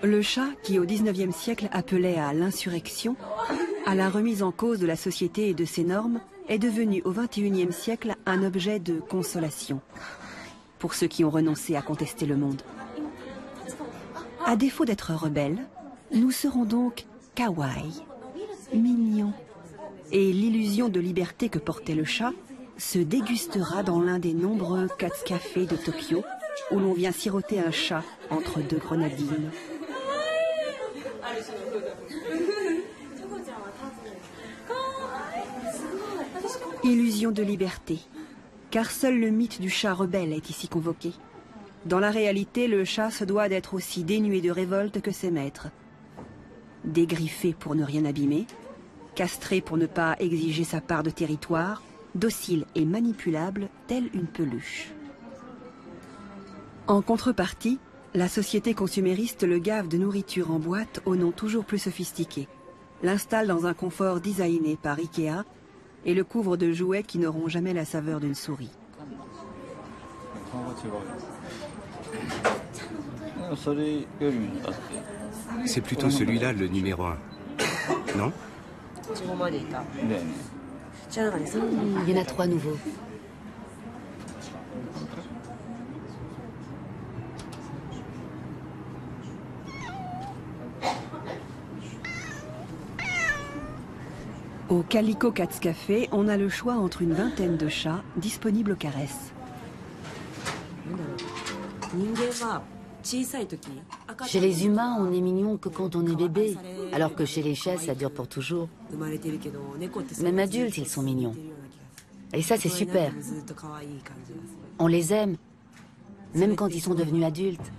Le chat, qui au XIXe siècle appelait à l'insurrection, à la remise en cause de la société et de ses normes, est devenu au XXIe siècle un objet de consolation pour ceux qui ont renoncé à contester le monde. À défaut d'être rebelles, nous serons donc kawaii, mignons. Et l'illusion de liberté que portait le chat se dégustera dans l'un des nombreux katsu-cafés de Tokyo où l'on vient siroter un chat entre deux grenadines. Illusion de liberté, car seul le mythe du chat rebelle est ici convoqué. Dans la réalité, le chat se doit d'être aussi dénué de révolte que ses maîtres. Dégriffé pour ne rien abîmer, castré pour ne pas exiger sa part de territoire, docile et manipulable telle une peluche. En contrepartie, la société consumériste le gave de nourriture en boîte au nom toujours plus sophistiqué, l'installe dans un confort designé par Ikea et le couvre de jouets qui n'auront jamais la saveur d'une souris. C'est plutôt celui-là le numéro 1, non? Il y en a 3 nouveaux. Au Calico Katsu Café, on a le choix entre une vingtaine de chats disponibles aux caresses. Chez les humains, on est mignon que quand on est bébé, alors que chez les chats, ça dure pour toujours. Même adultes, ils sont mignons. Et ça, c'est super. On les aime, même quand ils sont devenus adultes.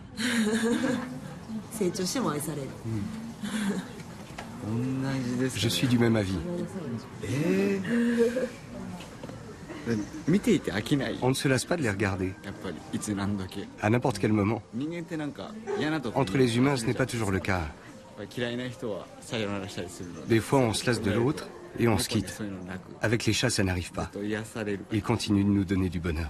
Je suis du même avis. On ne se lasse pas de les regarder. À n'importe quel moment. Entre les humains, ce n'est pas toujours le cas. Des fois, on se lasse de l'autre et on se quitte. Avec les chats, ça n'arrive pas. Ils continuent de nous donner du bonheur.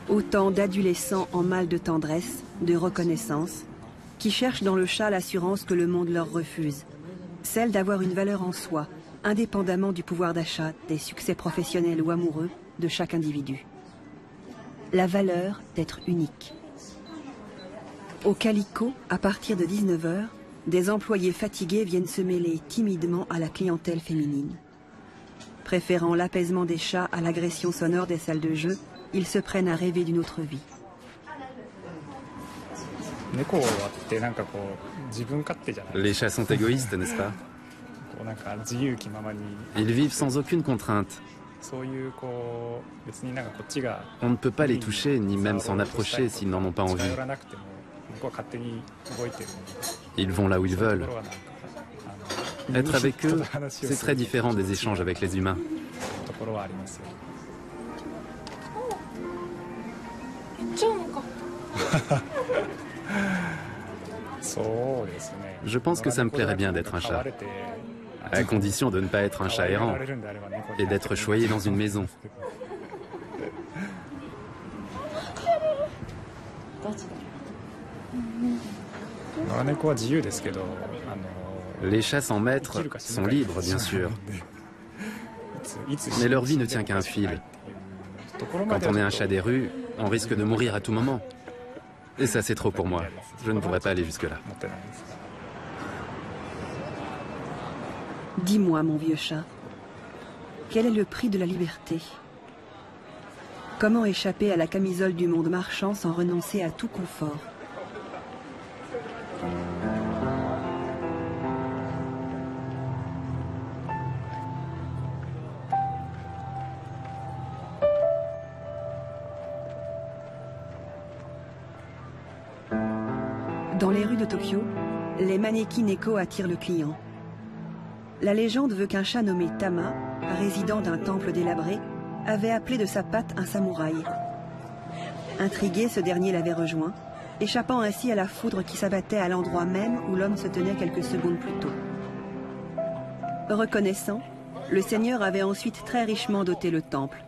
Autant d'adolescents en mal de tendresse, de reconnaissance, qui cherchent dans le chat l'assurance que le monde leur refuse, celle d'avoir une valeur en soi, indépendamment du pouvoir d'achat, des succès professionnels ou amoureux de chaque individu. La valeur d'être unique. Au Calico, à partir de 19 h, des employés fatigués viennent se mêler timidement à la clientèle féminine. Préférant l'apaisement des chats à l'agression sonore des salles de jeu, ils se prennent à rêver d'une autre vie. Les chats sont égoïstes, n'est-ce pas? Ils vivent sans aucune contrainte. On ne peut pas les toucher, ni même s'en approcher s'ils n'en ont pas envie. Ils vont là où ils veulent. Être avec eux, c'est très différent des échanges avec les humains. Je pense que ça me plairait bien d'être un chat, à condition de ne pas être un chat errant et d'être choyé dans une maison. Les chats sans maître sont libres, bien sûr, mais leur vie ne tient qu'à un fil. Quand on est un chat des rues, on risque de mourir à tout moment. Et ça, c'est trop pour moi. Je ne pourrais pas aller jusque-là. Dis-moi, mon vieux chat, quel est le prix de la liberté? Comment échapper à la camisole du monde marchand sans renoncer à tout confort? Dans les rues de Tokyo, les mannequins Neko attirent le client. La légende veut qu'un chat nommé Tama, résident d'un temple délabré, avait appelé de sa patte un samouraï. Intrigué, ce dernier l'avait rejoint, échappant ainsi à la foudre qui s'abattait à l'endroit même où l'homme se tenait quelques secondes plus tôt. Reconnaissant, le seigneur avait ensuite très richement doté le temple.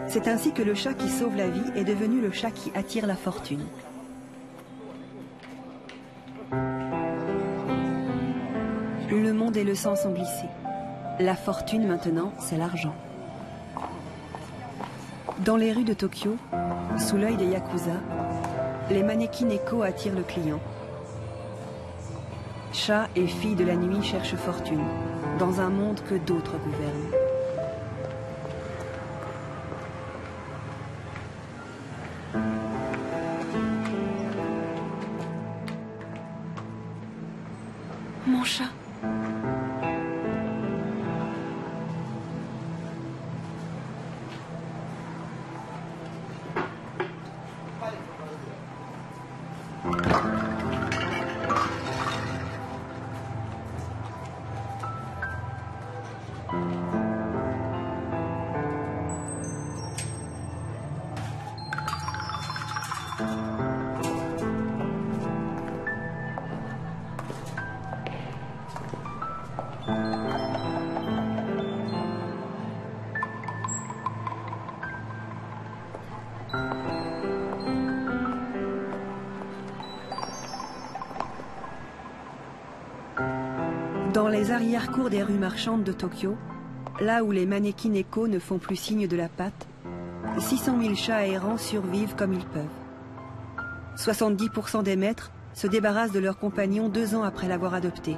C'est ainsi que le chat qui sauve la vie est devenu le chat qui attire la fortune. Le monde et le sang sont glissés. La fortune maintenant, c'est l'argent. Dans les rues de Tokyo, sous l'œil des yakuza, les mannequins Neko attirent le client. Chats et filles de la nuit cherchent fortune, dans un monde que d'autres gouvernent. Mon chat. Dans les arrière-cours des rues marchandes de Tokyo, là où les mannequins Neko ne font plus signe de la patte, 600 000 chats errants survivent comme ils peuvent. 70% des maîtres se débarrassent de leurs compagnons 2 ans après l'avoir adopté.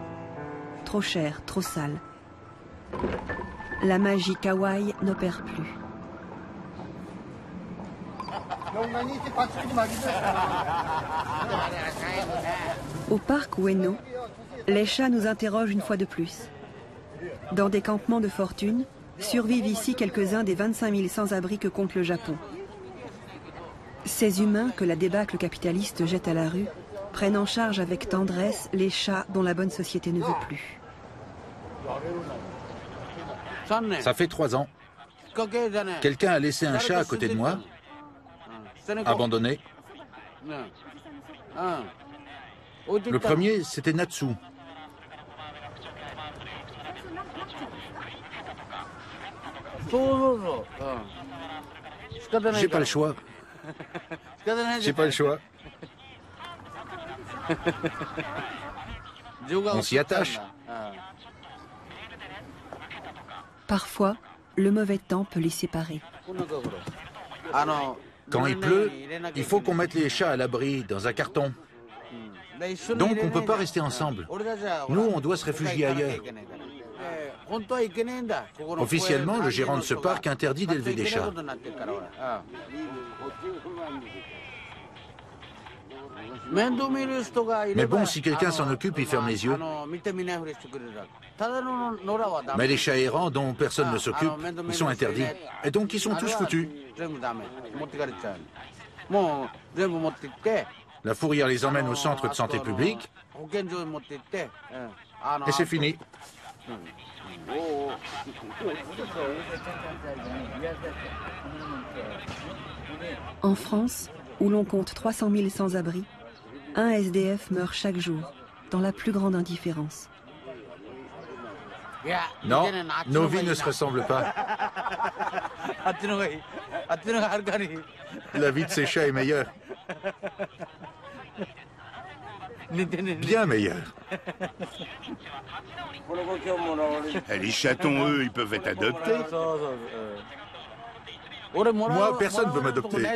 Trop cher, trop sale. La magie kawaii n'opère plus. Au parc Ueno, les chats nous interrogent une fois de plus. Dans des campements de fortune, survivent ici quelques-uns des 25 000 sans-abri que compte le Japon. Ces humains que la débâcle capitaliste jette à la rue prennent en charge avec tendresse les chats dont la bonne société ne veut plus. Ça fait 3 ans. Quelqu'un a laissé un chat à côté de moi, abandonné. Le premier, c'était Natsu. J'ai pas le choix. J'ai pas le choix. On s'y attache. Parfois, le mauvais temps peut les séparer. Quand il pleut, il faut qu'on mette les chats à l'abri dans un carton. Donc on ne peut pas rester ensemble. Nous, on doit se réfugier ailleurs. Officiellement, le gérant de ce parc interdit d'élever des chats. Mais bon, si quelqu'un s'en occupe, il ferme les yeux. Mais les chats errants dont personne ne s'occupe, ils sont interdits. Et donc ils sont tous foutus. La fourrière les emmène au centre de santé publique. Et c'est fini. En France, où l'on compte 300 000 sans-abri, un SDF meurt chaque jour, dans la plus grande indifférence. Non, nos vies ne se ressemblent pas. La vie de ces chats est meilleure. Bien meilleure. Les chatons, eux, ils peuvent être adoptés. Moi, personne ne veut m'adopter.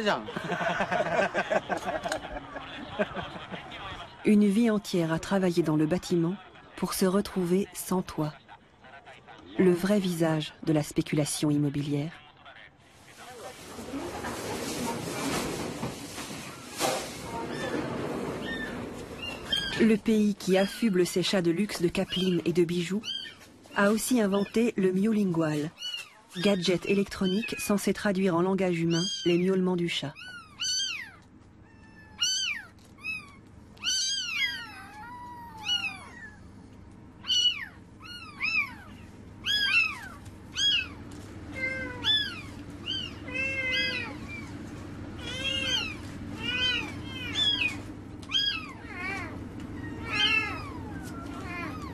Une vie entière à travailler dans le bâtiment pour se retrouver sans toit. Le vrai visage de la spéculation immobilière. Le pays qui affuble ses chats de luxe, de capeline et de bijoux a aussi inventé le miolingual, gadget électronique censé traduire en langage humain les miaulements du chat.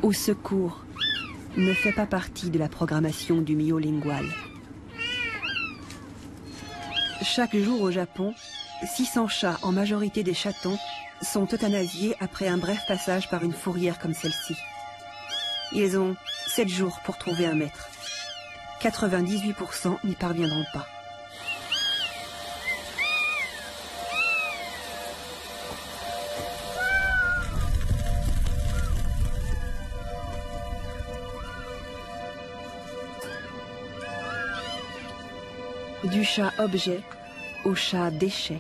Au secours, ne fait pas partie de la programmation du myolingual. Chaque jour au Japon, 600 chats, en majorité des chatons, sont euthanasiés après un bref passage par une fourrière comme celle-ci. Ils ont 7 jours pour trouver un maître. 98% n'y parviendront pas. Du chat objet au chat déchet.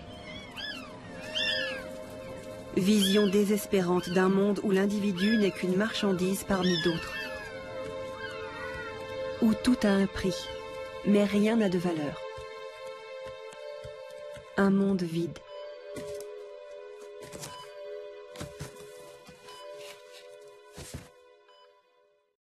Vision désespérante d'un monde où l'individu n'est qu'une marchandise parmi d'autres. Où tout a un prix, mais rien n'a de valeur. Un monde vide.